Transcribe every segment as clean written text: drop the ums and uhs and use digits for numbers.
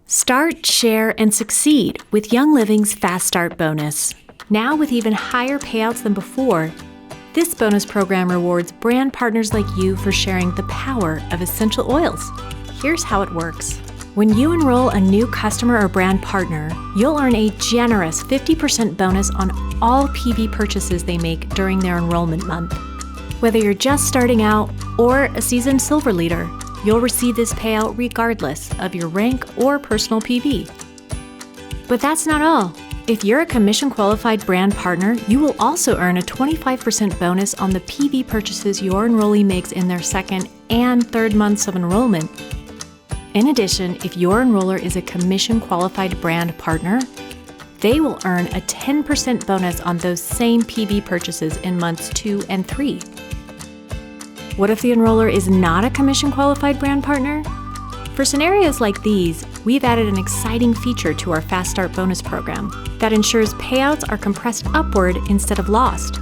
Start, share, and succeed with Young Living's Fast Start bonus. Now with even higher payouts than before, this bonus program rewards brand partners like you for sharing the power of essential oils. Here's how it works. When you enroll a new customer or brand partner, you'll earn a generous 50% bonus on all PV purchases they make during their enrollment month. Whether you're just starting out or a seasoned silver leader, you'll receive this payout regardless of your rank or personal PV. But that's not all. If you're a commission-qualified brand partner, you will also earn a 25% bonus on the PV purchases your enrollee makes in their second and third months of enrollment. In addition, if your enroller is a commission-qualified brand partner, they will earn a 10% bonus on those same PV purchases in months 2 and 3. What if the enroller is not a commission-qualified brand partner? For scenarios like these, we've added an exciting feature to our Fast Start bonus program that ensures payouts are compressed upward instead of lost.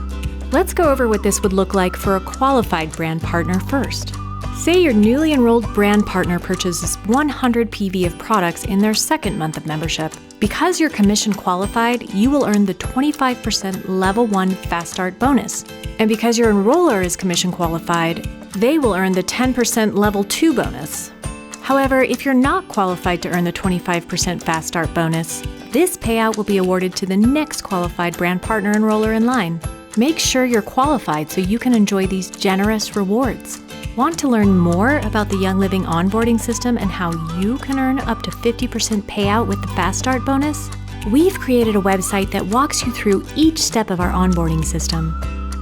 Let's go over what this would look like for a qualified brand partner first. Say your newly enrolled brand partner purchases 100 PV of products in their second month of membership. Because you're commission qualified, you will earn the 25% Level 1 Fast Start bonus. And because your enroller is commission qualified, they will earn the 10% Level 2 bonus. However, if you're not qualified to earn the 25% Fast Start bonus, this payout will be awarded to the next qualified brand partner enroller in line. Make sure you're qualified so you can enjoy these generous rewards. Want to learn more about the Young Living onboarding system and how you can earn up to 50% payout with the Fast Start bonus? We've created a website that walks you through each step of our onboarding system,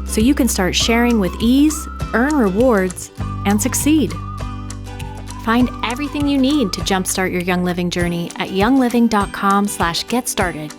so you can start sharing with ease, earn rewards, and succeed. Find everything you need to jumpstart your Young Living journey at youngliving.com/getstarted.